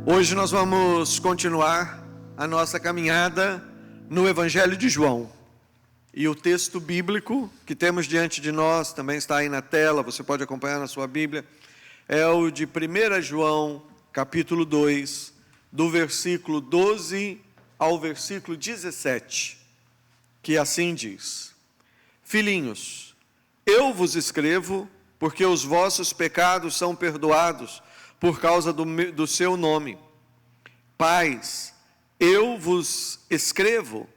Hoje nós vamos continuar a nossa caminhada no Evangelho de João. E o texto bíblico que temos diante de nós, também está aí na tela, você pode acompanhar na sua Bíblia, é o de 1 João, capítulo 2, do versículo 12 ao versículo 17, que assim diz: Filhinhos, eu vos escrevo porque os vossos pecados são perdoados por causa do seu nome. Pais, eu vos escrevo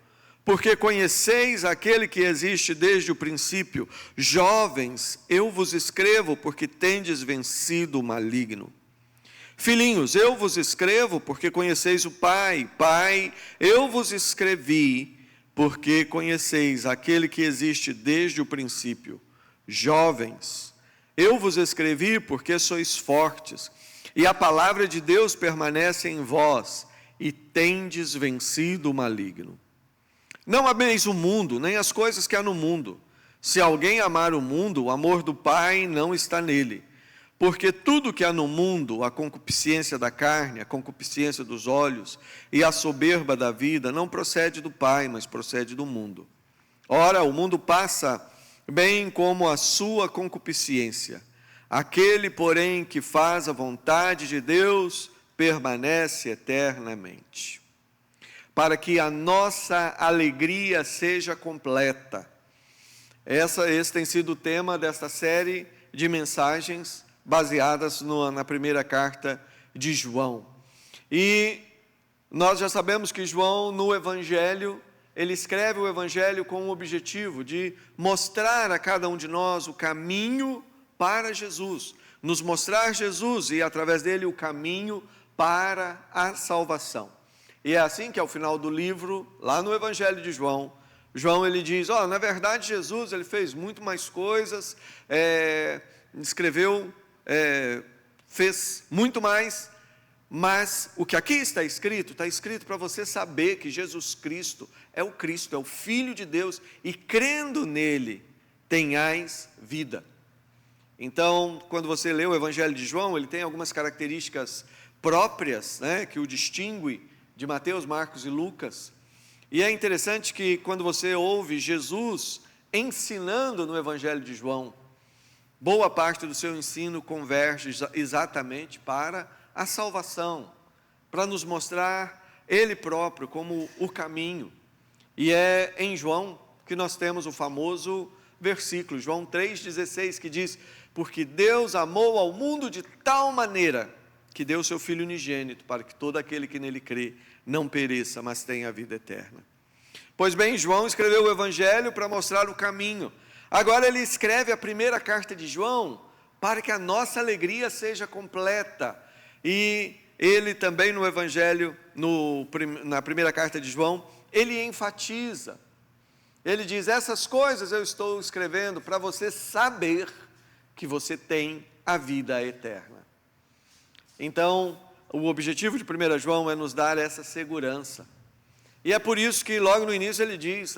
porque conheceis aquele que existe desde o princípio. Jovens, eu vos escrevo porque tendes vencido o maligno. Filhinhos, eu vos escrevo porque conheceis o Pai. Pai, eu vos escrevi porque conheceis aquele que existe desde o princípio. Jovens, eu vos escrevi porque sois fortes, e a palavra de Deus permanece em vós, e tendes vencido o maligno. Não ameis o mundo, nem as coisas que há no mundo. Se alguém amar o mundo, o amor do Pai não está nele. Porque tudo que há no mundo, a concupiscência da carne, a concupiscência dos olhos e a soberba da vida, não procede do Pai, mas procede do mundo. Ora, o mundo passa bem como a sua concupiscência. Aquele, porém, que faz a vontade de Deus, permanece eternamente. Para que a nossa alegria seja completa. Esse tem sido o tema desta série de mensagens baseadas na primeira carta de João. E nós já sabemos que João, no Evangelho, ele escreve o Evangelho com o objetivo de mostrar a cada um de nós o caminho para Jesus, nos mostrar Jesus e através dele o caminho para a salvação. E é assim que ao final do livro, lá no Evangelho de João, ele diz, na verdade Jesus ele fez muito mais coisas, fez muito mais, mas o que aqui está escrito para você saber que Jesus Cristo, é o Filho de Deus, e crendo nele, tenhais vida. Então, quando você lê o Evangelho de João, ele tem algumas características próprias, que o distingue de Mateus, Marcos e Lucas. E é interessante que quando você ouve Jesus ensinando no Evangelho de João, boa parte do seu ensino converge exatamente para a salvação, para nos mostrar Ele próprio como o caminho. E é em João que nós temos o famoso versículo, João 3,16, que diz: porque Deus amou ao mundo de tal maneira que deu o seu Filho unigênito, para que todo aquele que nele crê não pereça, mas tenha a vida eterna. Pois bem, João escreveu o Evangelho para mostrar o caminho. Agora ele escreve a primeira carta de João para que a nossa alegria seja completa. E ele também no Evangelho, na primeira carta de João, ele enfatiza. Ele diz, essas coisas eu estou escrevendo para você saber que você tem a vida eterna. Então, o objetivo de 1 João é nos dar essa segurança. E é por isso que logo no início ele diz,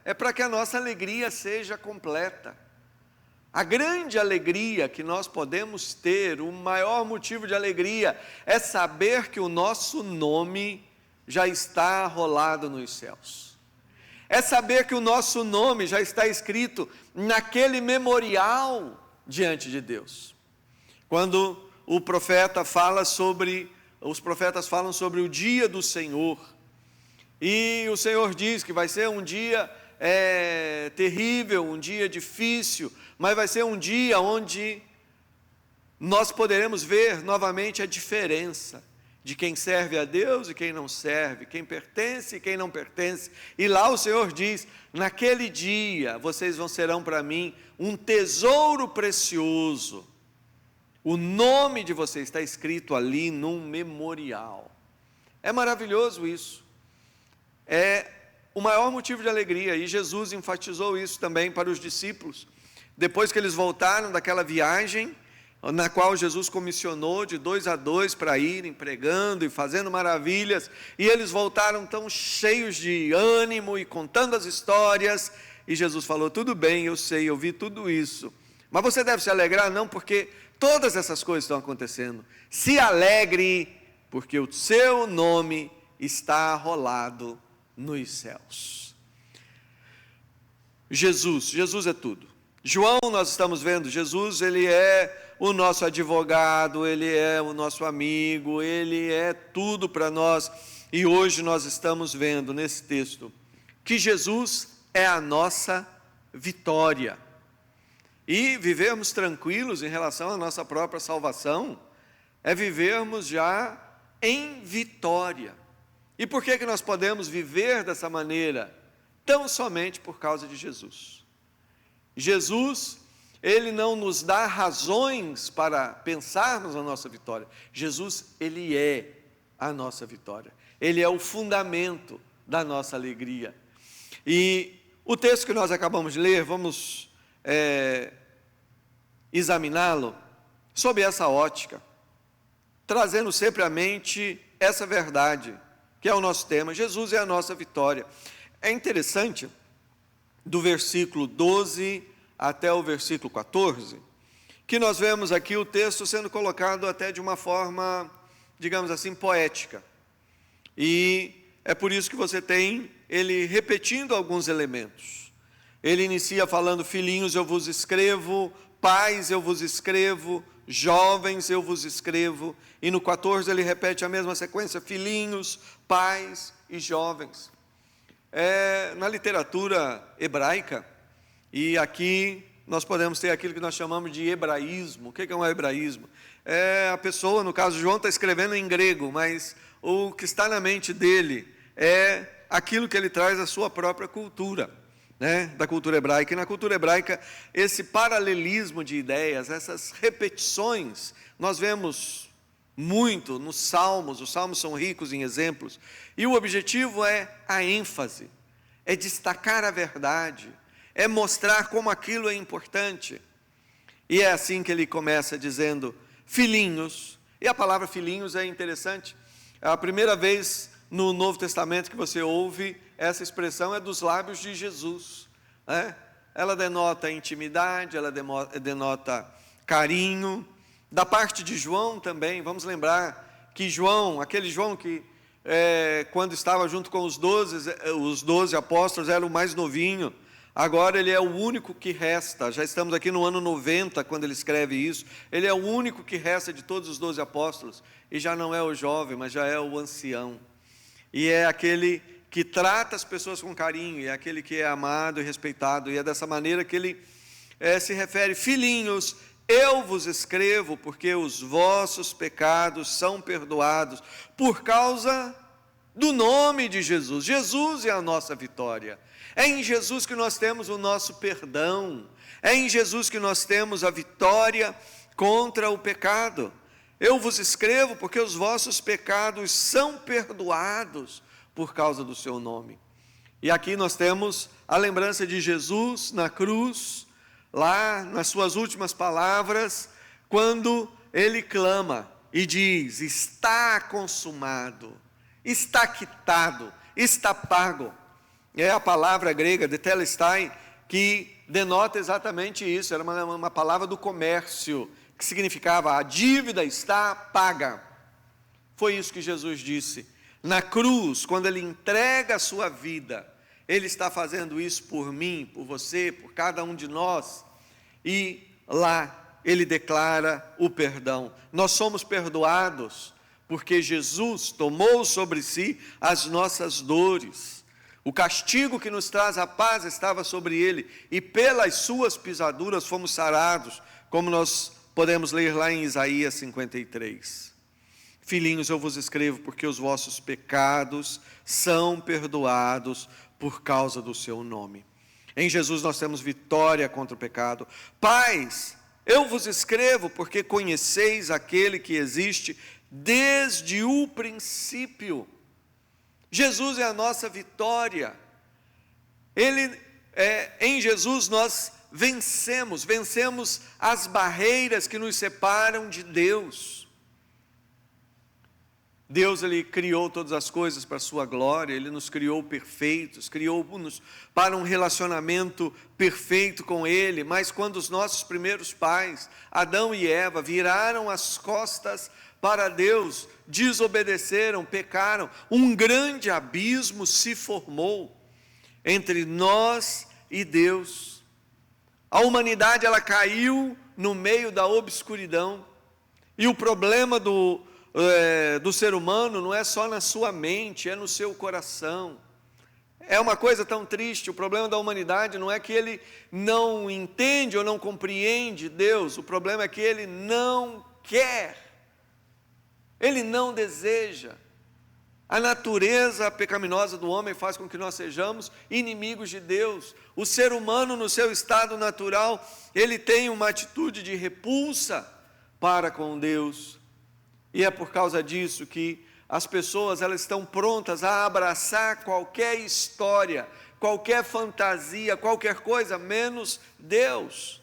é para que a nossa alegria seja completa. A grande alegria que nós podemos ter, o maior motivo de alegria, é saber que o nosso nome já está rolado nos céus. É saber que o nosso nome já está escrito naquele memorial diante de Deus. Quando os profetas falam sobre o dia do Senhor, e o Senhor diz que vai ser um dia terrível, um dia difícil, mas vai ser um dia onde nós poderemos ver novamente a diferença de quem serve a Deus e quem não serve, quem pertence e quem não pertence. E lá o Senhor diz, naquele dia vocês serão para mim um tesouro precioso. O nome de vocês está escrito ali num memorial. É maravilhoso isso. É o maior motivo de alegria, e Jesus enfatizou isso também para os discípulos. Depois que eles voltaram daquela viagem, na qual Jesus comissionou de 2 a 2 para irem pregando e fazendo maravilhas, e eles voltaram tão cheios de ânimo e contando as histórias, e Jesus falou, tudo bem, eu sei, eu vi tudo isso, mas você deve se alegrar não, porque todas essas coisas estão acontecendo. Se alegre porque o seu nome está arrolado nos céus. Jesus é tudo. João, nós estamos vendo, Jesus, ele é o nosso advogado, ele é o nosso amigo, ele é tudo para nós. E hoje nós estamos vendo nesse texto que Jesus é a nossa vitória. E vivermos tranquilos em relação à nossa própria salvação é vivermos já em vitória. E por que nós podemos viver dessa maneira? Tão somente por causa de Jesus. Jesus, ele não nos dá razões para pensarmos na nossa vitória. Jesus, ele é a nossa vitória. Ele é o fundamento da nossa alegria. E o texto que nós acabamos de ler, vamos examiná-lo sob essa ótica, trazendo sempre à mente essa verdade, que é o nosso tema. Jesus é a nossa vitória. É interessante, do versículo 12 até o versículo 14, que nós vemos aqui o texto sendo colocado até de uma forma, digamos assim, poética. E é por isso que você tem ele repetindo alguns elementos. Ele inicia falando: filhinhos, eu vos escrevo, pais, eu vos escrevo, jovens, eu vos escrevo. E no 14 ele repete a mesma sequência: filhinhos, pais e jovens. Na literatura hebraica, e aqui nós podemos ter aquilo que nós chamamos de hebraísmo. O que é um hebraísmo? A pessoa, no caso João, está escrevendo em grego, mas o que está na mente dele é aquilo que ele traz da sua própria cultura, da cultura hebraica. E na cultura hebraica, esse paralelismo de ideias, essas repetições, nós vemos muito nos Salmos. Os Salmos são ricos em exemplos, e o objetivo é a ênfase, é destacar a verdade, é mostrar como aquilo é importante. E é assim que ele começa dizendo: filhinhos. E a palavra filhinhos é interessante. A primeira vez no Novo Testamento que você ouve essa expressão é dos lábios de Jesus, Ela denota intimidade, ela denota carinho. Da parte de João também, vamos lembrar que João, aquele João que quando estava junto com os 12 apóstolos, era o mais novinho. Agora ele é o único que resta. Já estamos aqui no ano 90, quando ele escreve isso. Ele é o único que resta de todos os 12 apóstolos. E já não é o jovem, mas já é o ancião. E é aquele que trata as pessoas com carinho, é aquele que é amado e respeitado. E é dessa maneira que ele se refere: filhinhos, eu vos escrevo porque os vossos pecados são perdoados por causa do nome de Jesus. Jesus é a nossa vitória. É em Jesus que nós temos o nosso perdão. É em Jesus que nós temos a vitória contra o pecado. Eu vos escrevo porque os vossos pecados são perdoados por causa do seu nome. E aqui nós temos a lembrança de Jesus na cruz, lá nas suas últimas palavras, quando ele clama e diz: está consumado, está quitado, está pago. É a palavra grega de telestai, que denota exatamente isso. Era uma palavra do comércio, que significava: a dívida está paga. Foi isso que Jesus disse na cruz, quando ele entrega a sua vida. Ele está fazendo isso por mim, por você, por cada um de nós. E lá ele declara o perdão. Nós somos perdoados porque Jesus tomou sobre si as nossas dores. O castigo que nos traz a paz estava sobre ele, e pelas suas pisaduras fomos sarados, como nós podemos ler lá em Isaías 53. Filhinhos, eu vos escrevo porque os vossos pecados são perdoados por causa do seu nome. Em Jesus nós temos vitória contra o pecado. Pais, eu vos escrevo porque conheceis aquele que existe desde o princípio. Jesus é a nossa vitória. Em Jesus nós vencemos as barreiras que nos separam de Deus. Deus, Ele criou todas as coisas para a sua glória, Ele nos criou perfeitos, criou-nos para um relacionamento perfeito com Ele, mas quando os nossos primeiros pais, Adão e Eva, viraram as costas para Deus, desobedeceram, pecaram, um grande abismo se formou entre nós e Deus. A humanidade, ela caiu no meio da obscuridão, e o problema do ser humano não é só na sua mente, é no seu coração. É uma coisa tão triste. O problema da humanidade não é que ele não entende ou não compreende Deus, o problema é que ele não quer, ele não deseja. A natureza pecaminosa do homem faz com que nós sejamos inimigos de Deus. O ser humano, no seu estado natural, ele tem uma atitude de repulsa para com Deus. E é por causa disso que as pessoas, elas estão prontas a abraçar qualquer história, qualquer fantasia, qualquer coisa, menos Deus.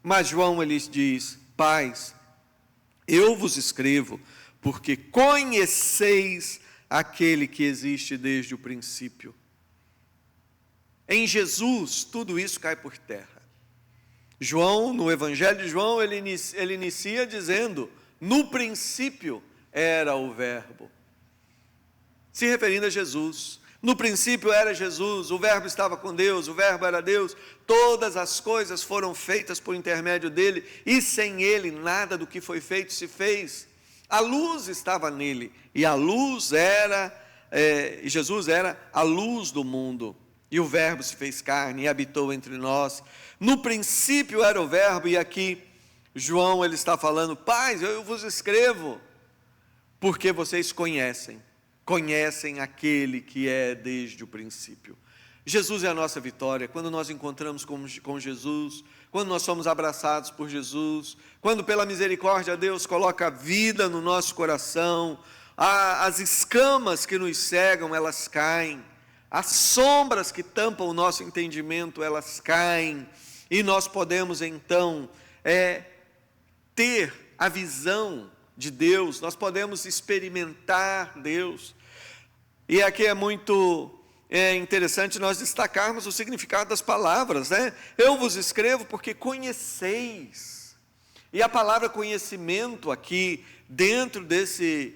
Mas João, ele diz: pais, eu vos escrevo, porque conheceis aquele que existe desde o princípio. Em Jesus, tudo isso cai por terra. João, no Evangelho de João, ele inicia dizendo: no princípio era o Verbo, se referindo a Jesus. No princípio era Jesus, o Verbo estava com Deus, o Verbo era Deus, todas as coisas foram feitas por intermédio dele, e sem ele nada do que foi feito se fez. A luz estava nele, e a luz Jesus era a luz do mundo, e o Verbo se fez carne e habitou entre nós. No princípio era o Verbo, e aqui João, ele está falando: pais, eu vos escrevo, porque vocês conhecem aquele que é desde o princípio. Jesus é a nossa vitória. Quando nós encontramos com Jesus, quando nós somos abraçados por Jesus, quando pela misericórdia Deus coloca vida no nosso coração, as escamas que nos cegam, elas caem, as sombras que tampam o nosso entendimento, elas caem, e nós podemos então ter a visão de Deus, nós podemos experimentar Deus. E aqui é muito interessante nós destacarmos o significado das palavras, né? Eu vos escrevo porque conheceis. E a palavra conhecimento aqui, dentro desse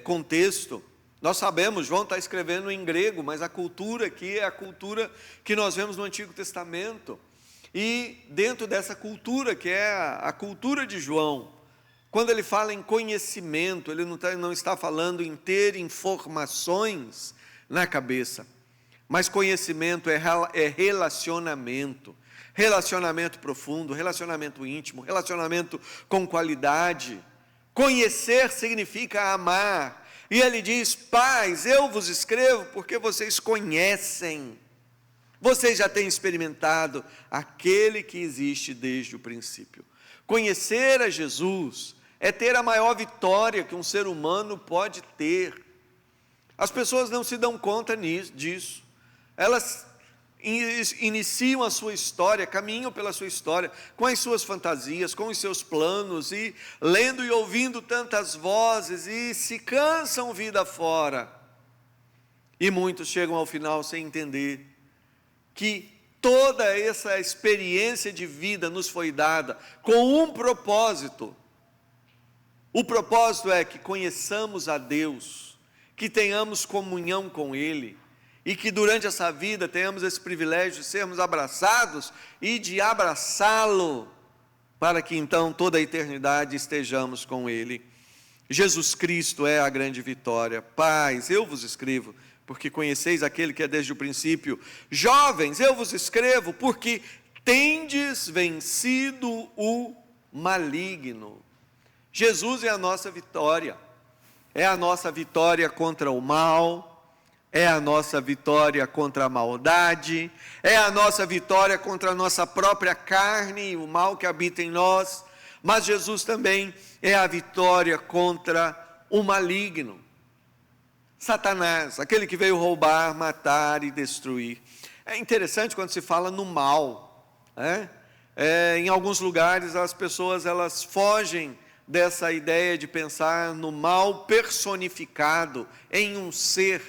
contexto, nós sabemos, João está escrevendo em grego, mas a cultura aqui é a cultura que nós vemos no Antigo Testamento. E dentro dessa cultura, que é a cultura de João, quando ele fala em conhecimento, ele não está falando em ter informações na cabeça, mas conhecimento é relacionamento, relacionamento profundo, relacionamento íntimo, relacionamento com qualidade. Conhecer significa amar, e ele diz: pais, eu vos escrevo porque vocês conhecem, vocês já têm experimentado aquele que existe desde o princípio. Conhecer a Jesus é ter a maior vitória que um ser humano pode ter. As pessoas não se dão conta disso. Elas iniciam a sua história, caminham pela sua história, com as suas fantasias, com os seus planos, e lendo e ouvindo tantas vozes, e se cansam vida fora. E muitos chegam ao final sem entender que toda essa experiência de vida nos foi dada com um propósito. O propósito é que conheçamos a Deus, que tenhamos comunhão com Ele, e que durante essa vida tenhamos esse privilégio de sermos abraçados e de abraçá-lo, para que então toda a eternidade estejamos com Ele. Jesus Cristo é a grande vitória. Pais, eu vos escrevo, porque conheceis aquele que é desde o princípio. Jovens, eu vos escrevo, porque tendes vencido o maligno. Jesus é a nossa vitória contra o mal, é a nossa vitória contra a maldade, é a nossa vitória contra a nossa própria carne e o mal que habita em nós, mas Jesus também é a vitória contra o maligno, Satanás, aquele que veio roubar, matar e destruir. É interessante quando se fala no mal, né? Em alguns lugares as pessoas elas fogem dessa ideia de pensar no mal personificado em um ser,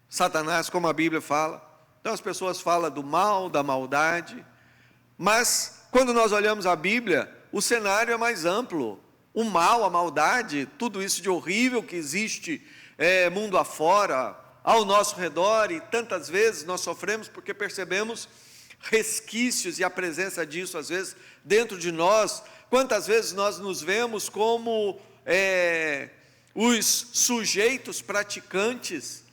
Satanás, como a Bíblia fala. Então as pessoas falam do mal, da maldade, mas quando nós olhamos a Bíblia, o cenário é mais amplo. O mal, a maldade, tudo isso de horrível que existe mundo afora, ao nosso redor, e tantas vezes nós sofremos porque percebemos resquícios e a presença disso, às vezes, dentro de nós. Quantas vezes nós nos vemos como os sujeitos praticantes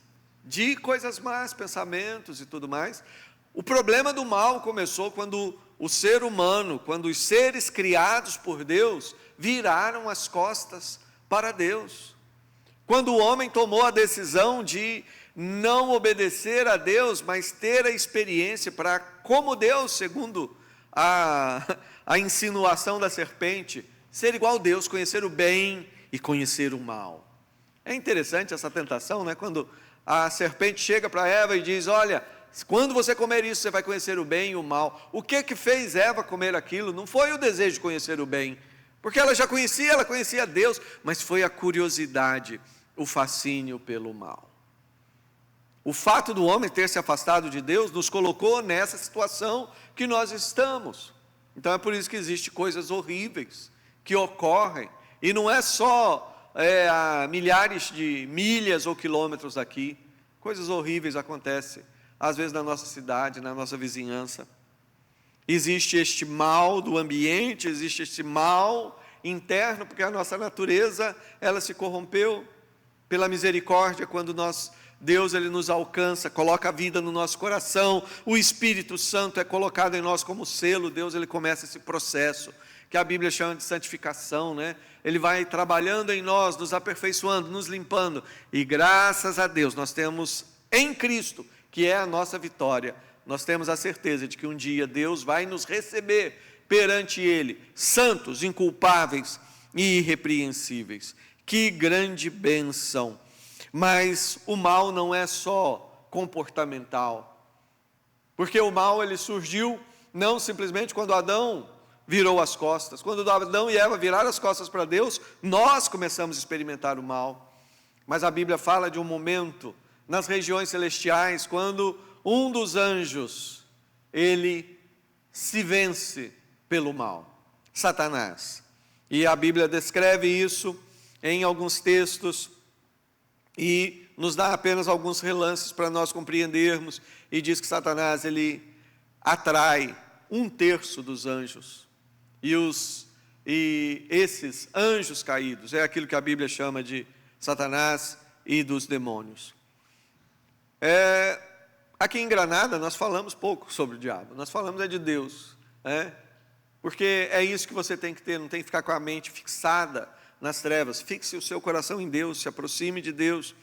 de coisas más, pensamentos e tudo mais. O problema do mal começou quando o ser humano, quando os seres criados por Deus, viraram as costas para Deus. Quando o homem tomou a decisão de não obedecer a Deus, mas ter a experiência para, como Deus, segundo a insinuação da serpente, ser igual a Deus, conhecer o bem e conhecer o mal. É interessante essa tentação, né? Quando a serpente chega para Eva e diz: olha, quando você comer isso, você vai conhecer o bem e o mal. O que fez Eva comer aquilo? Não foi o desejo de conhecer o bem, porque ela já conhecia, ela conhecia Deus, mas foi a curiosidade, o fascínio pelo mal. O fato do homem ter se afastado de Deus nos colocou nessa situação que nós estamos. Então é por isso que existem coisas horríveis que ocorrem, e não é só a milhares de milhas ou quilômetros daqui. Coisas horríveis acontecem, às vezes na nossa cidade, na nossa vizinhança. Existe este mal do ambiente, existe este mal interno, porque a nossa natureza, ela se corrompeu. Pela misericórdia, quando Deus ele nos alcança, coloca a vida no nosso coração, o Espírito Santo é colocado em nós como selo, Deus ele começa esse processo, que a Bíblia chama de santificação, né? Ele vai trabalhando em nós, nos aperfeiçoando, nos limpando, e graças a Deus, nós temos em Cristo, que é a nossa vitória, nós temos a certeza de que um dia Deus vai nos receber perante Ele, santos, inculpáveis e irrepreensíveis. Que grande bênção! Mas o mal não é só comportamental, porque o mal ele surgiu não simplesmente quando Adão virou as costas. Quando Adão e Eva viraram as costas para Deus, nós começamos a experimentar o mal. Mas a Bíblia fala de um momento nas regiões celestiais, quando um dos anjos, ele se vence pelo mal, Satanás. E a Bíblia descreve isso em alguns textos, e nos dá apenas alguns relances para nós compreendermos, e diz que Satanás, ele atrai 1/3 dos anjos, e esses anjos caídos, é aquilo que a Bíblia chama de Satanás e dos demônios. Aqui em Granada nós falamos pouco sobre o diabo, nós falamos de Deus, porque é isso que você tem que ter, não tem que ficar com a mente fixada nas trevas. Fixe o seu coração em Deus, se aproxime de Deus.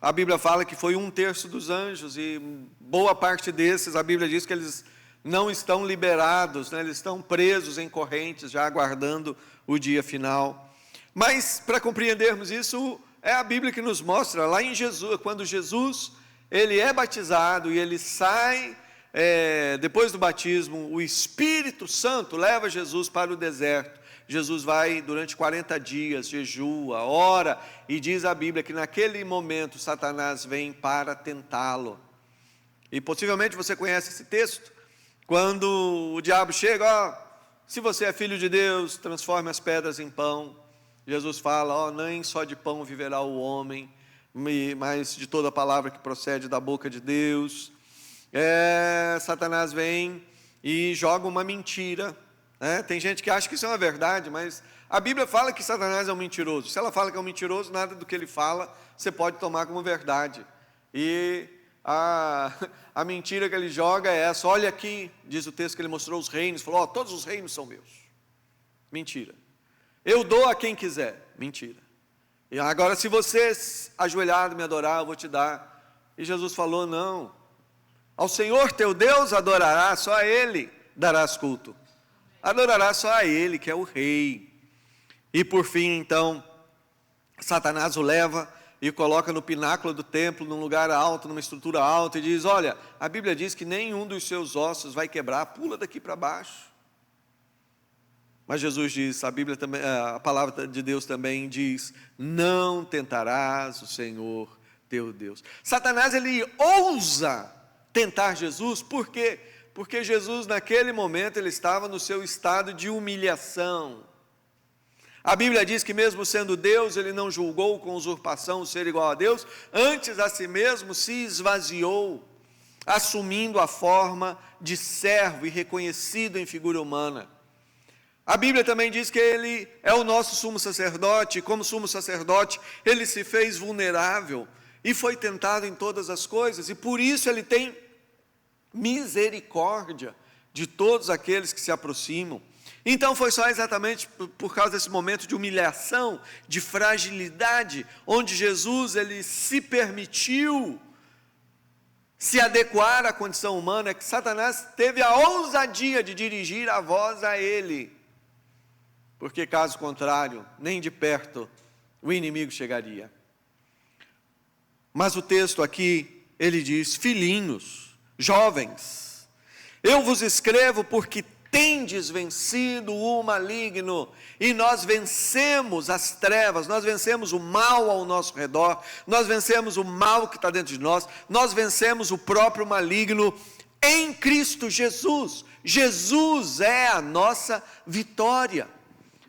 A Bíblia fala que foi 1/3 dos anjos, e boa parte desses, a Bíblia diz que eles não estão liberados, né? Eles estão presos em correntes, já aguardando o dia final. Mas, para compreendermos isso, é a Bíblia que nos mostra, lá em Jesus, quando Jesus ele é batizado e ele sai, depois do batismo, o Espírito Santo leva Jesus para o deserto. Jesus vai durante 40 dias, jejua, ora, e diz a Bíblia que naquele momento Satanás vem para tentá-lo. E possivelmente você conhece esse texto, quando o diabo chega: se você é filho de Deus, transforme as pedras em pão. Jesus fala: nem só de pão viverá o homem, mas de toda palavra que procede da boca de Deus. Satanás vem e joga uma mentira. Tem gente que acha que isso é uma verdade, mas a Bíblia fala que Satanás é um mentiroso. Se ela fala que é um mentiroso, nada do que ele fala você pode tomar como verdade. E a mentira que ele joga é essa: olha aqui, diz o texto que ele mostrou os reinos, falou: todos os reinos são meus. Mentira. Eu dou a quem quiser. Mentira. E agora, se você ajoelhado me adorar, eu vou te dar. E Jesus falou: não, ao Senhor teu Deus adorarás, só a Ele darás culto. Adorarás só a Ele, que é o Rei. E por fim, então, Satanás o leva e coloca no pináculo do templo, num lugar alto, numa estrutura alta, e diz: olha, a Bíblia diz que nenhum dos seus ossos vai quebrar, pula daqui para baixo. Mas Jesus diz, a Bíblia também, a palavra de Deus também diz: não tentarás o Senhor teu Deus. Satanás, ele ousa tentar Jesus, por quê? Porque Jesus naquele momento ele estava no seu estado de humilhação. A Bíblia diz que mesmo sendo Deus, ele não julgou com usurpação o ser igual a Deus, antes a si mesmo se esvaziou, assumindo a forma de servo e reconhecido em figura humana. A Bíblia também diz que ele é o nosso sumo sacerdote, e como sumo sacerdote, ele se fez vulnerável e foi tentado em todas as coisas, e por isso ele tem misericórdia de todos aqueles que se aproximam. Então foi só exatamente por causa desse momento de humilhação, de fragilidade, onde Jesus ele se permitiu se adequar à condição humana, que Satanás teve a ousadia de dirigir a voz a ele, porque caso contrário, nem de perto o inimigo chegaria. Mas o texto aqui, ele diz: filhinhos, jovens, eu vos escrevo porque tendes vencido o maligno, e nós vencemos as trevas, nós vencemos o mal ao nosso redor, nós vencemos o mal que está dentro de nós, nós vencemos o próprio maligno em Cristo Jesus. Jesus é a nossa vitória.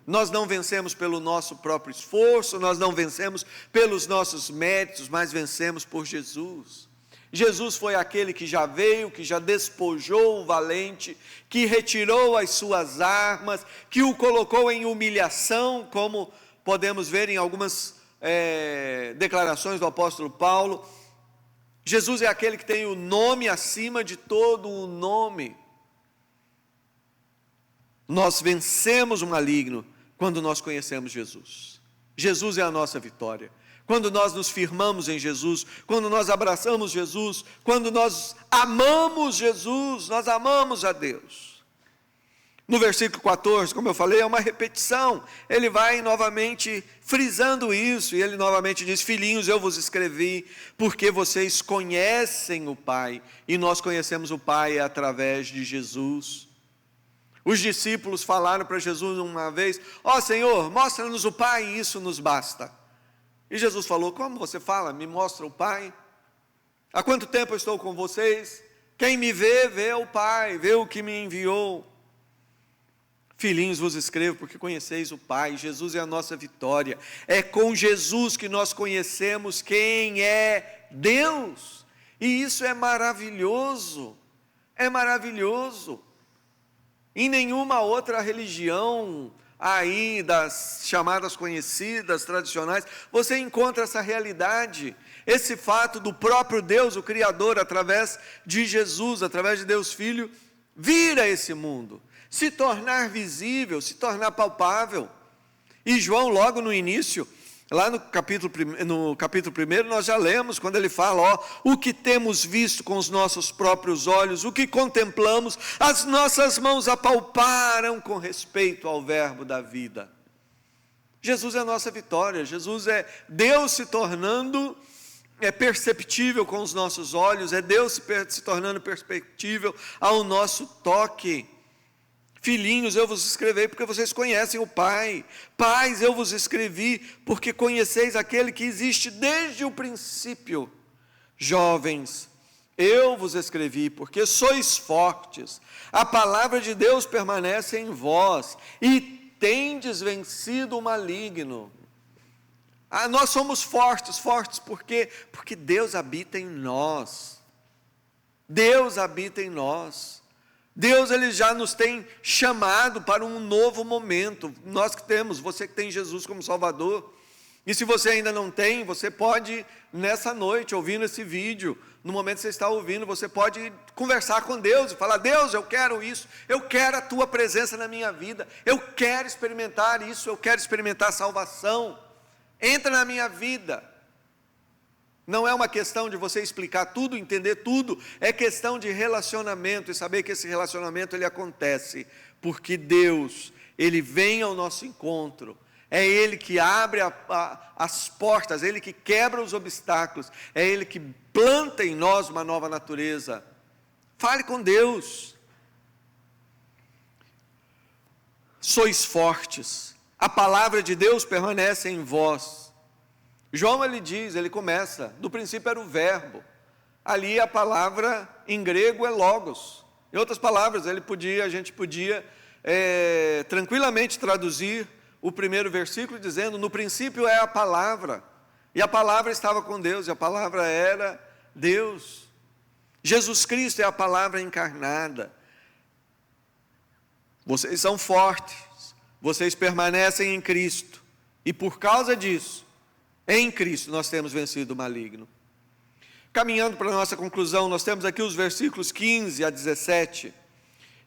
Nós não vencemos pelo nosso próprio esforço, nós não vencemos pelos nossos méritos, mas vencemos por Jesus. Jesus foi aquele que já veio, que já despojou o valente, que retirou as suas armas, que o colocou em humilhação, como podemos ver em algumas declarações do apóstolo Paulo. Jesus é aquele que tem o nome acima de todo o nome. Nós vencemos o maligno quando nós conhecemos Jesus. Jesus é a nossa vitória. Quando nós nos firmamos em Jesus, quando nós abraçamos Jesus, quando nós amamos Jesus, nós amamos a Deus. No versículo 14, como eu falei, é uma repetição. Ele vai novamente frisando isso, e ele novamente diz: filhinhos, eu vos escrevi, porque vocês conhecem o Pai, e nós conhecemos o Pai através de Jesus. Os discípulos falaram para Jesus uma vez: ó Senhor, mostra-nos o Pai, e isso nos basta. E Jesus falou: como você fala? Me mostra o Pai? Há quanto tempo eu estou com vocês? Quem me vê, vê o Pai, vê o que me enviou. Filhinhos, vos escrevo porque conheceis o Pai. Jesus é a nossa vitória. É com Jesus que nós conhecemos quem é Deus. E isso é maravilhoso. É maravilhoso. Em nenhuma outra religião aí das chamadas conhecidas, tradicionais, você encontra essa realidade, esse fato do próprio Deus, o Criador, através de Jesus, através de Deus Filho, vir a esse mundo, se tornar visível, se tornar palpável. E João, logo no início, lá no capítulo 1, nós já lemos, quando ele fala: ó, o que temos visto com os nossos próprios olhos, o que contemplamos, as nossas mãos apalparam com respeito ao verbo da vida. Jesus é a nossa vitória, Jesus é Deus se tornando perceptível com os nossos olhos, é Deus se tornando perceptível ao nosso toque. Filhinhos, eu vos escrevi porque vocês conhecem o Pai. Pais, eu vos escrevi porque conheceis aquele que existe desde o princípio. Jovens, eu vos escrevi porque sois fortes. A palavra de Deus permanece em vós e tendes vencido o maligno. Nós somos fortes por quê? Porque Deus habita em nós. Deus habita em nós. Deus, ele já nos tem chamado para um novo momento. Nós que temos, você que tem Jesus como Salvador, e se você ainda não tem, você pode, nessa noite, ouvindo esse vídeo, no momento que você está ouvindo, você pode conversar com Deus e falar: Deus, eu quero isso, eu quero a tua presença na minha vida, eu quero experimentar isso, eu quero experimentar a salvação, entra na minha vida. Não é uma questão de você explicar tudo, entender tudo, é questão de relacionamento, e saber que esse relacionamento ele acontece, porque Deus, ele vem ao nosso encontro, é Ele que abre as portas, é Ele que quebra os obstáculos, é Ele que planta em nós uma nova natureza. Fale com Deus. sois fortes, a palavra de Deus permanece em vós. João, ele começa, do princípio era o verbo, ali a palavra em grego é logos. Em outras palavras, a gente podia tranquilamente traduzir o primeiro versículo dizendo, no princípio é a palavra, e a palavra estava com Deus, e a palavra era Deus. Jesus Cristo é a palavra encarnada. Vocês são fortes, vocês permanecem em Cristo, e por causa disso, em Cristo nós temos vencido o maligno. Caminhando para a nossa conclusão, nós temos aqui os versículos 15 a 17,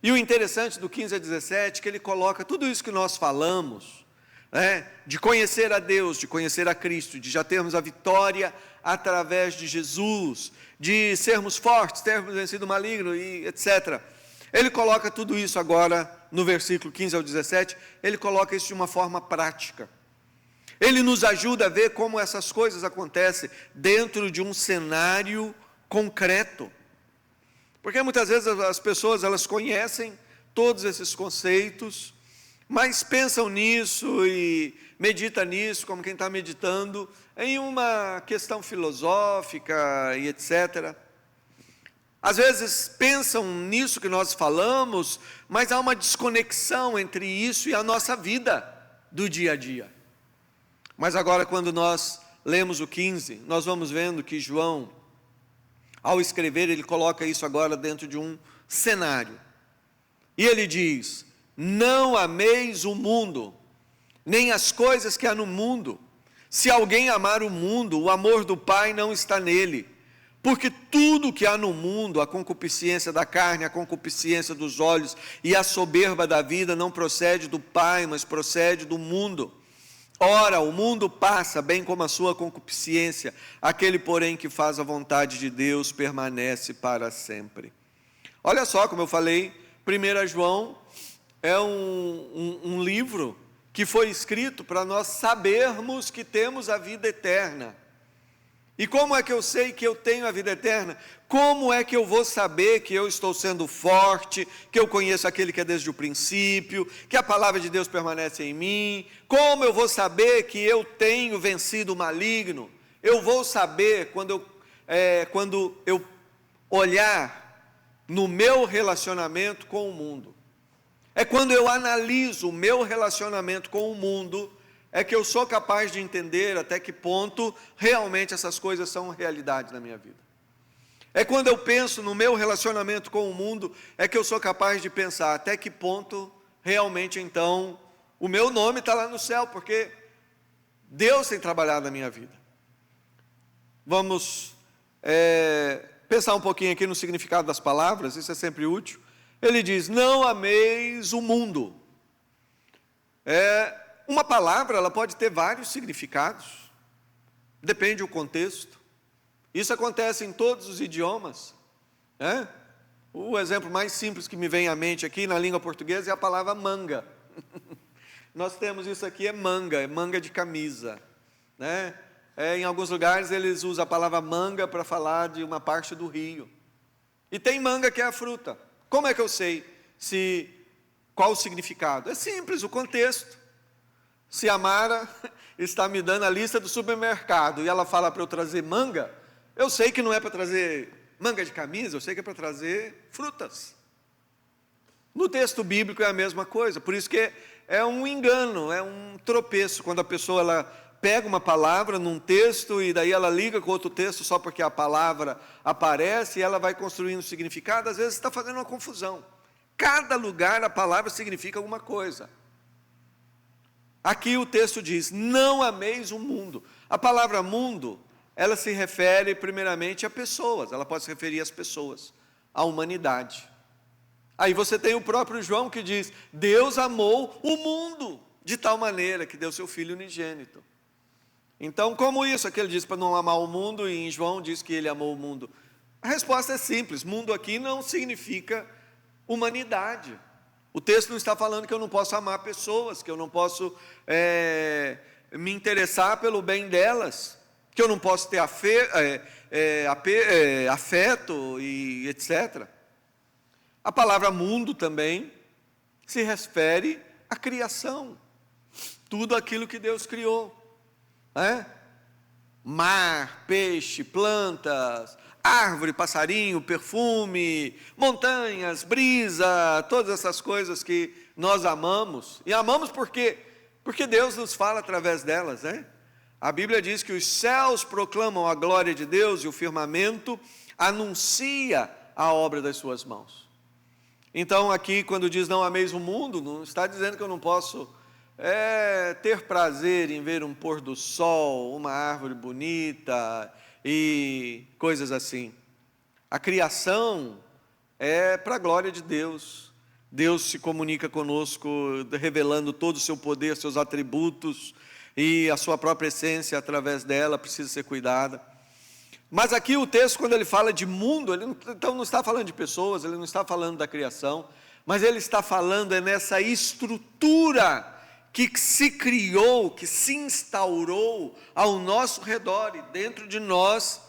e o interessante do 15 a 17 é que ele coloca tudo isso que nós falamos, de conhecer a Deus, de conhecer a Cristo, de já termos a vitória através de Jesus, de sermos fortes, termos vencido o maligno, e etc. Ele coloca tudo isso agora no versículo 15 ao 17, ele coloca isso de uma forma prática. Ele nos ajuda a ver como essas coisas acontecem dentro de um cenário concreto. Porque muitas vezes as pessoas, elas conhecem todos esses conceitos, mas pensam nisso e meditam nisso, como quem está meditando, em uma questão filosófica e etc. Às vezes pensam nisso que nós falamos, mas há uma desconexão entre isso e a nossa vida do dia a dia. Mas agora, quando nós lemos o 15, nós vamos vendo que João, ao escrever, ele coloca isso agora dentro de um cenário. E ele diz, não ameis o mundo, nem as coisas que há no mundo. Se alguém amar o mundo, o amor do Pai não está nele. Porque tudo que há no mundo, a concupiscência da carne, a concupiscência dos olhos e a soberba da vida não procede do Pai, mas procede do mundo. Ora, o mundo passa, bem como a sua concupiscência, aquele, porém, que faz a vontade de Deus permanece para sempre. Olha só, como eu falei, 1 João é um livro que foi escrito para nós sabermos que temos a vida eterna. E como é que eu sei que eu tenho a vida eterna? Como é que eu vou saber que eu estou sendo forte, que eu conheço aquele que é desde o princípio, que a palavra de Deus permanece em mim? Como eu vou saber que eu tenho vencido o maligno? Eu vou saber quando eu olhar no meu relacionamento com o mundo. É quando eu analiso o meu relacionamento com o mundo, é que eu sou capaz de entender até que ponto realmente essas coisas são realidade na minha vida. É quando eu penso no meu relacionamento com o mundo, é que eu sou capaz de pensar até que ponto realmente então o meu nome está lá no céu, porque Deus tem trabalhado na minha vida. Vamos pensar um pouquinho aqui no significado das palavras, isso é sempre útil. Ele diz, não ameis o mundo. Uma palavra, ela pode ter vários significados, depende do contexto. Isso acontece em todos os idiomas, O exemplo mais simples que me vem à mente aqui na língua portuguesa é a palavra manga. Nós temos isso aqui, é manga de camisa, em alguns lugares eles usam a palavra manga para falar de uma parte do rio. E tem manga que é a fruta. Como é que eu sei qual o significado? É simples, o contexto. Se a Mara está me dando a lista do supermercado e ela fala para eu trazer manga, eu sei que não é para trazer manga de camisa, eu sei que é para trazer frutas. No texto bíblico é a mesma coisa, por isso que é um engano, é um tropeço, quando a pessoa ela pega uma palavra num texto e daí ela liga com outro texto só porque a palavra aparece e ela vai construindo significado, às vezes está fazendo uma confusão. Cada lugar a palavra significa alguma coisa. Aqui o texto diz, não ameis o mundo. A palavra mundo, ela se refere primeiramente a pessoas, ela pode se referir às pessoas, à humanidade. Aí você tem o próprio João que diz, Deus amou o mundo de tal maneira que deu seu Filho unigênito. Então, como isso? Aqui ele diz para não amar o mundo e em João diz que ele amou o mundo. A resposta é simples, mundo aqui não significa humanidade. O texto não está falando que eu não posso amar pessoas, que eu não posso me interessar pelo bem delas, que eu não posso ter afeto e etc. A palavra mundo também se refere a criação, tudo aquilo que Deus criou, mar, peixe, plantas, árvore, passarinho, perfume, montanhas, brisa, todas essas coisas que nós amamos, e amamos porque Deus nos fala através delas, A Bíblia diz que os céus proclamam a glória de Deus e o firmamento anuncia a obra das suas mãos. Então aqui quando diz não ameis o mundo, não está dizendo que eu não posso ter prazer em ver um pôr do sol, uma árvore bonita e coisas assim. A criação é para a glória de Deus. Deus se comunica conosco, revelando todo o seu poder, seus atributos e a sua própria essência através dela, precisa ser cuidada. Mas aqui o texto, quando ele fala de mundo, ele então não está falando de pessoas, ele não está falando da criação, mas ele está falando nessa estrutura que se criou, que se instaurou ao nosso redor e dentro de nós,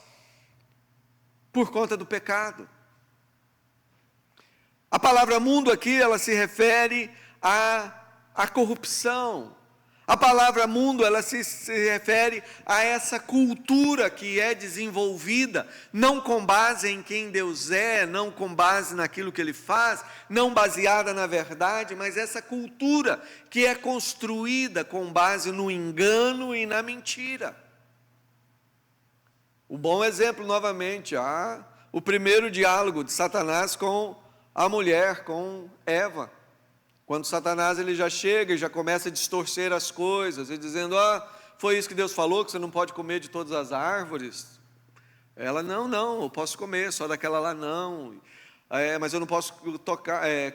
por conta do pecado. A palavra mundo aqui, ela se refere à corrupção. A palavra mundo, ela se refere a essa cultura que é desenvolvida, não com base em quem Deus é, não com base naquilo que Ele faz, não baseada na verdade, mas essa cultura que é construída com base no engano e na mentira. O bom exemplo, novamente, o primeiro diálogo de Satanás com a mulher, com Eva. Quando Satanás ele já chega e já começa a distorcer as coisas, e dizendo, foi isso que Deus falou, que você não pode comer de todas as árvores. Ela, não, eu posso comer, só daquela lá não. Mas eu não posso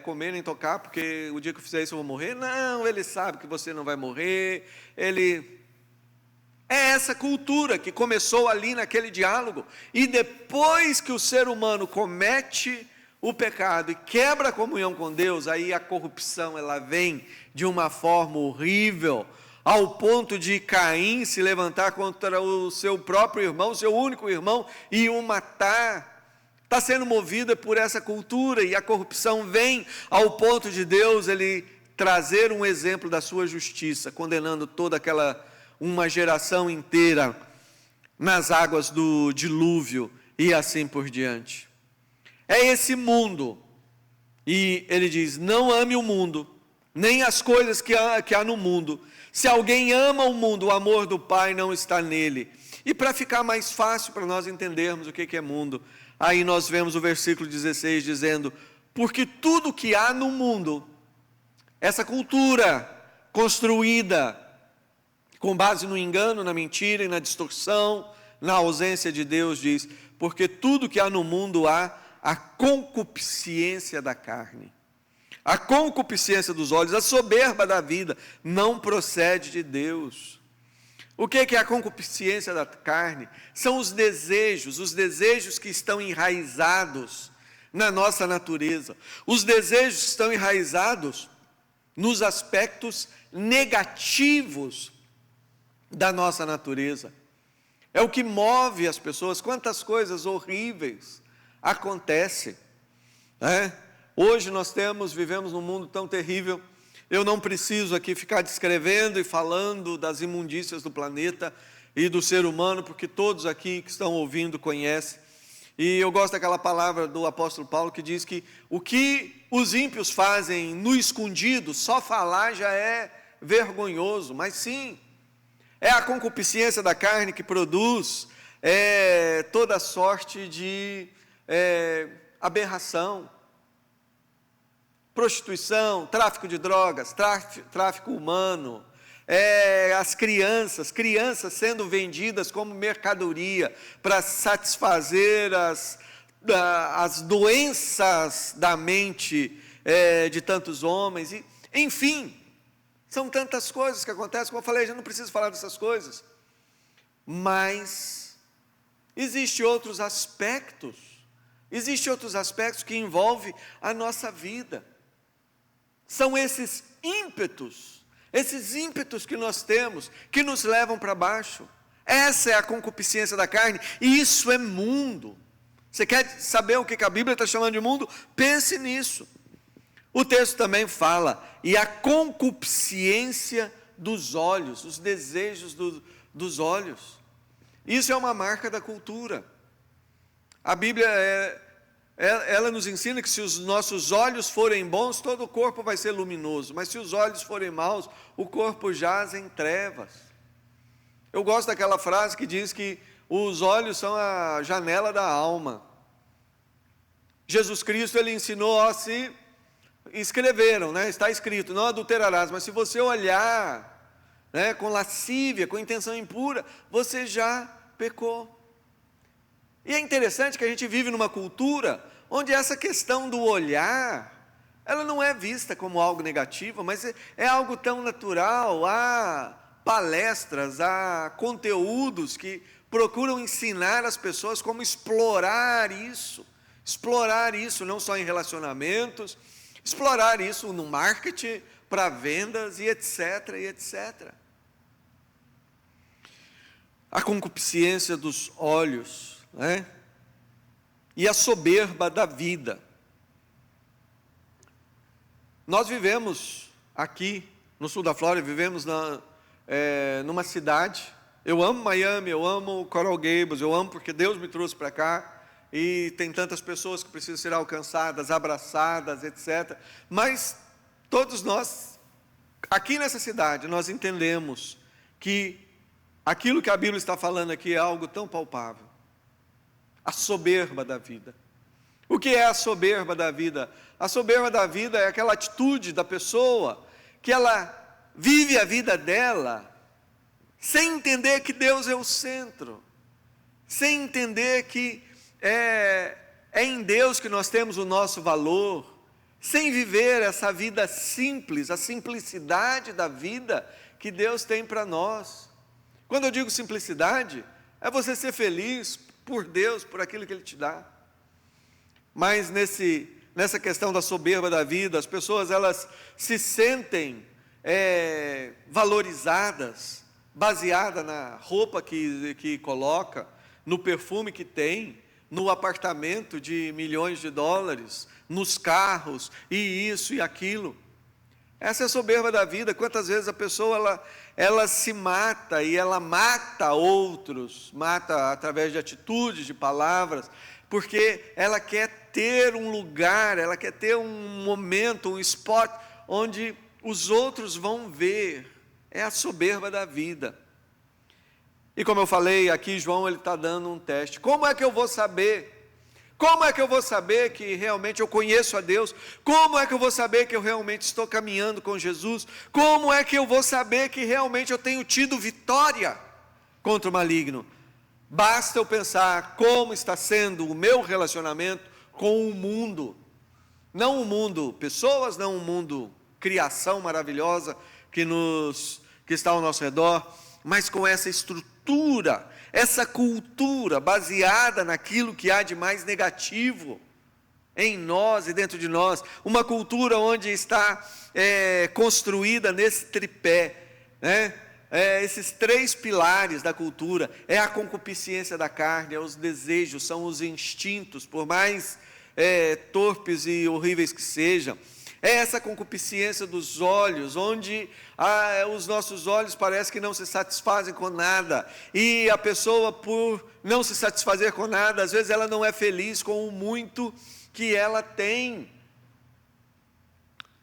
comer nem tocar, porque o dia que eu fizer isso eu vou morrer. Não, ele sabe que você não vai morrer. É essa cultura que começou ali naquele diálogo, e depois que o ser humano comete o pecado e quebra a comunhão com Deus, aí a corrupção ela vem de uma forma horrível, ao ponto de Caim se levantar contra o seu próprio irmão, seu único irmão, e o matar. Está sendo movida por essa cultura, e a corrupção vem ao ponto de Deus ele trazer um exemplo da sua justiça, condenando toda uma geração inteira nas águas do dilúvio e assim por diante. É esse mundo, e ele diz, não ame o mundo, nem as coisas que há no mundo. Se alguém ama o mundo, o amor do Pai não está nele. E para ficar mais fácil para nós entendermos o que é mundo, aí nós vemos o versículo 16 dizendo, porque tudo que há no mundo, essa cultura construída com base no engano, na mentira e na distorção, na ausência de Deus, diz, porque tudo que há no mundo há a concupiscência da carne, a concupiscência dos olhos, a soberba da vida, não procede de Deus. O que é a concupiscência da carne? São os desejos que estão enraizados na nossa natureza, os desejos que estão enraizados nos aspectos negativos da nossa natureza. É o que move as pessoas. Quantas coisas horríveis acontecem, Hoje nós vivemos num mundo tão terrível. Eu não preciso aqui ficar descrevendo e falando das imundícias do planeta e do ser humano, porque todos aqui que estão ouvindo conhecem. E eu gosto daquela palavra do apóstolo Paulo que diz que o que os ímpios fazem no escondido, só falar já é vergonhoso, mas sim, é a concupiscência da carne que produz toda sorte de aberração, prostituição, tráfico de drogas, tráfico humano, as crianças sendo vendidas como mercadoria para satisfazer as doenças da mente de tantos homens, enfim, são tantas coisas que acontecem, como eu falei, já não preciso falar dessas coisas, mas existem outros aspectos que envolvem a nossa vida. São esses ímpetos que nós temos, que nos levam para baixo. Essa é a concupiscência da carne, e isso é mundo. Você quer saber o que a Bíblia está chamando de mundo? Pense nisso. O texto também fala, e a concupiscência dos olhos, os desejos dos olhos. Isso é uma marca da cultura. A Bíblia ela nos ensina que se os nossos olhos forem bons, todo o corpo vai ser luminoso, mas se os olhos forem maus, o corpo jaz em trevas. Eu gosto daquela frase que diz que os olhos são a janela da alma. Jesus Cristo, ele ensinou, se escreveram, está escrito, não adulterarás, mas se você olhar, com lascívia, com intenção impura, você já pecou. E é interessante que a gente vive numa cultura onde essa questão do olhar, ela não é vista como algo negativo, mas é algo tão natural. Há palestras, há conteúdos que procuram ensinar as pessoas como explorar isso não só em relacionamentos, explorar isso no marketing, para vendas e etc, e etc. A concupiscência dos olhos, e a soberba da vida. Nós vivemos aqui no sul da Flórida, vivemos numa cidade, eu amo Miami, eu amo Coral Gables, eu amo porque Deus me trouxe para cá, e tem tantas pessoas que precisam ser alcançadas, abraçadas, etc. Mas todos nós, aqui nessa cidade, nós entendemos que aquilo que a Bíblia está falando aqui é algo tão palpável. A soberba da vida. O que é a soberba da vida? A soberba da vida é aquela atitude da pessoa que ela vive a vida dela sem entender que Deus é o centro, sem entender que é em Deus que nós temos o nosso valor, sem viver essa vida simples, a simplicidade da vida que Deus tem para nós. Quando eu digo simplicidade, é você ser feliz por Deus, por aquilo que Ele te dá. Mas nessa questão da soberba da vida, as pessoas elas se sentem valorizadas, baseada na roupa que coloca, no perfume que tem, no apartamento de milhões de dólares, nos carros, e isso e aquilo. Essa é a soberba da vida. Quantas vezes a pessoa ela se mata, e ela mata outros, mata através de atitudes, de palavras, porque ela quer ter um lugar, ela quer ter um momento, um spot, onde os outros vão ver. É a soberba da vida. E como eu falei, aqui João ele está dando um teste. Como é que eu vou saber? Como é que eu vou saber que realmente eu conheço a Deus? Como é que eu vou saber que eu realmente estou caminhando com Jesus? Como é que eu vou saber que realmente eu tenho tido vitória contra o maligno? Basta eu pensar como está sendo o meu relacionamento com o mundo. Não o mundo pessoas, não o mundo criação maravilhosa que está ao nosso redor, mas com essa estrutura, essa cultura baseada naquilo que há de mais negativo em nós e dentro de nós, uma cultura onde está construída nesse tripé, esses três pilares da cultura, é a concupiscência da carne, é os desejos, são os instintos, por mais torpes e horríveis que sejam. É essa concupiscência dos olhos, onde os nossos olhos parece que não se satisfazem com nada, e a pessoa, por não se satisfazer com nada, às vezes ela não é feliz com o muito que ela tem.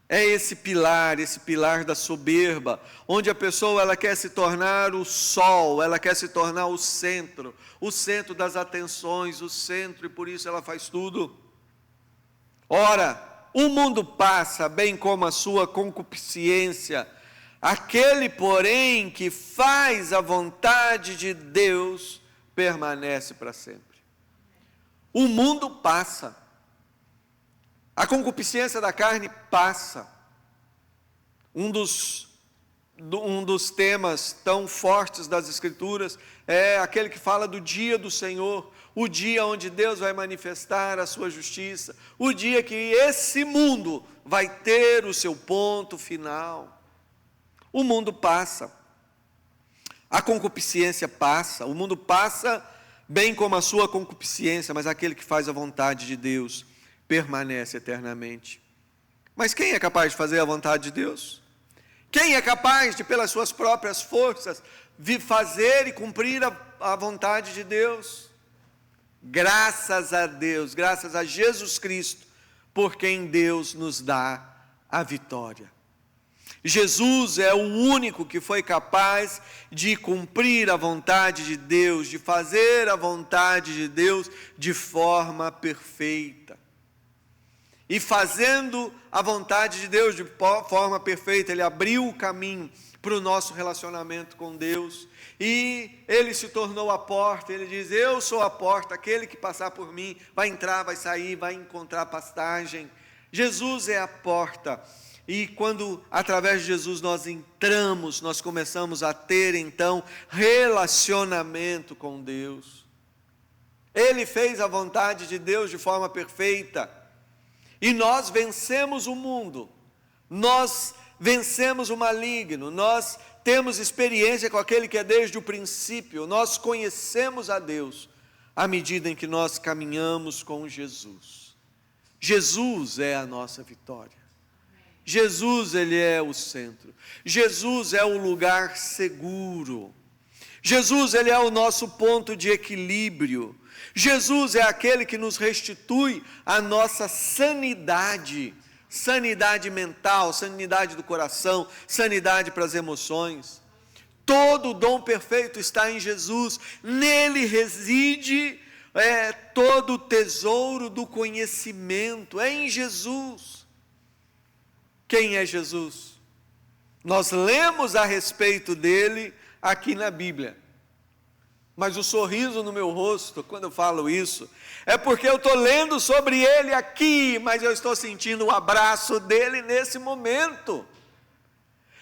É esse pilar da soberba, onde a pessoa ela quer se tornar o sol, ela quer se tornar o centro das atenções, o centro, e por isso ela faz tudo. Ora, o mundo passa, bem como a sua concupiscência. Aquele, porém, que faz a vontade de Deus, permanece para sempre. O mundo passa. A concupiscência da carne passa. Um dos temas tão fortes das Escrituras é aquele que fala do dia do Senhor, o dia onde Deus vai manifestar a sua justiça, o dia que esse mundo vai ter o seu ponto final. O mundo passa, a concupiscência passa, o mundo passa bem como a sua concupiscência, mas aquele que faz a vontade de Deus permanece eternamente. Mas quem é capaz de fazer a vontade de Deus? Quem é capaz de, pelas suas próprias forças, fazer e cumprir a vontade de Deus? Graças a Deus, graças a Jesus Cristo, por quem Deus nos dá a vitória. Jesus é o único que foi capaz de cumprir a vontade de Deus, de fazer a vontade de Deus de forma perfeita. E fazendo a vontade de Deus de forma perfeita, Ele abriu o caminho para o nosso relacionamento com Deus. E Ele se tornou a porta. Ele diz: eu sou a porta, aquele que passar por mim vai entrar, vai sair, vai encontrar pastagem. Jesus é a porta. E quando através de Jesus nós entramos, nós começamos a ter então relacionamento com Deus. Ele fez a vontade de Deus de forma perfeita. E nós vencemos o mundo, nós vencemos o maligno, nós temos experiência com aquele que é desde o princípio, nós conhecemos a Deus à medida em que nós caminhamos com Jesus. Jesus é a nossa vitória. Jesus, Ele é o centro. Jesus é o lugar seguro. Jesus, Ele é o nosso ponto de equilíbrio. Jesus é aquele que nos restitui a nossa sanidade, sanidade mental, sanidade do coração, sanidade para as emoções. Todo o dom perfeito está em Jesus. Nele reside todo o tesouro do conhecimento, é em Jesus. Quem é Jesus? Nós lemos a respeito dele aqui na Bíblia, mas o sorriso no meu rosto, quando eu falo isso, é porque eu estou lendo sobre ele aqui, mas eu estou sentindo o abraço dele nesse momento.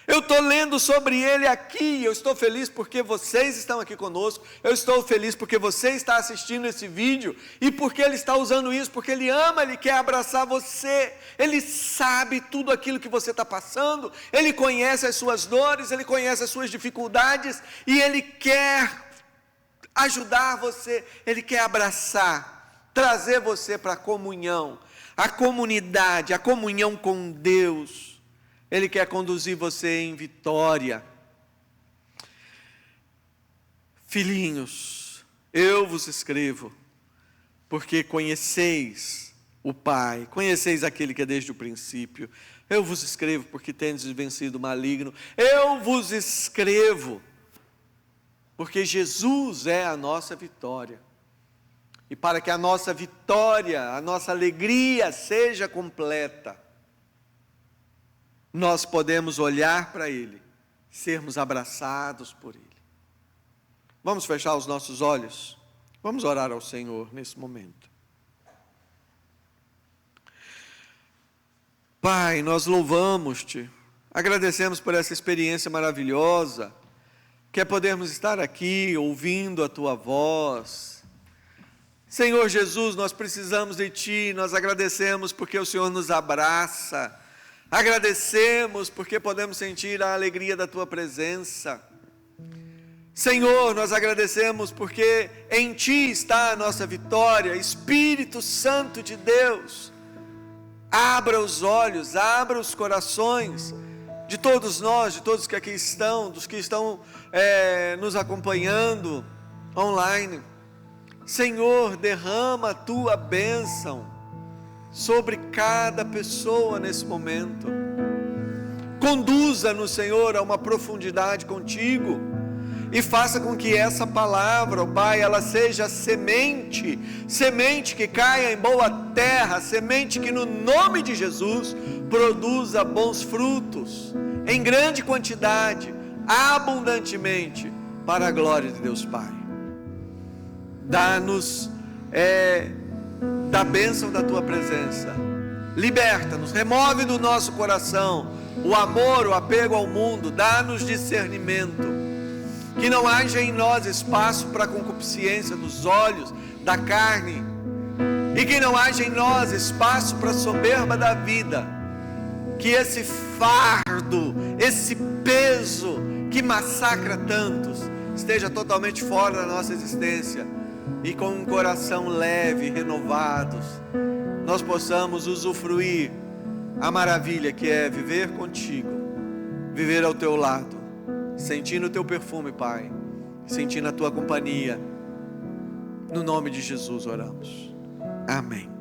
Eu estou lendo sobre ele aqui, eu estou feliz porque vocês estão aqui conosco, eu estou feliz porque você está assistindo esse vídeo, e porque ele está usando isso, porque ele ama, ele quer abraçar você, ele sabe tudo aquilo que você está passando, ele conhece as suas dores, ele conhece as suas dificuldades, e ele quer ajudar você, ele quer abraçar, trazer você para a comunhão, a comunidade, a comunhão com Deus. Ele quer conduzir você em vitória. Filhinhos, eu vos escrevo, porque conheceis o Pai, conheceis aquele que é desde o princípio. Eu vos escrevo porque tendes vencido o maligno. Eu vos escrevo porque Jesus é a nossa vitória. E para que a nossa vitória, a nossa alegria seja completa, nós podemos olhar para Ele, sermos abraçados por Ele. Vamos fechar os nossos olhos? Vamos orar ao Senhor nesse momento. Pai, nós louvamos-te, agradecemos por essa experiência maravilhosa, que é podermos estar aqui ouvindo a Tua voz. Senhor Jesus, nós precisamos de Ti, nós agradecemos porque o Senhor nos abraça, agradecemos porque podemos sentir a alegria da Tua presença. Senhor, nós agradecemos porque em Ti está a nossa vitória. Espírito Santo de Deus, abra os olhos, abra os corações de todos nós, de todos que aqui estão, dos que estão nos acompanhando online. Senhor, derrama a Tua bênção sobre cada pessoa nesse momento. Conduza-nos, Senhor, a uma profundidade contigo, e faça com que essa palavra, ó Pai, ela seja semente, semente que caia em boa terra, semente que no nome de Jesus produza bons frutos, em grande quantidade, abundantemente, para a glória de Deus Pai. Dá-nos da bênção da Tua presença, liberta-nos, remove do nosso coração o amor, o apego ao mundo, dá-nos discernimento, que não haja em nós espaço para a concupiscência dos olhos, da carne, e que não haja em nós espaço para a soberba da vida, que esse fardo, esse peso que massacra tantos, esteja totalmente fora da nossa existência, e com um coração leve, renovados, nós possamos usufruir a maravilha que é viver contigo, viver ao teu lado, sentindo o teu perfume, Pai, sentindo a tua companhia. No nome de Jesus oramos. Amém.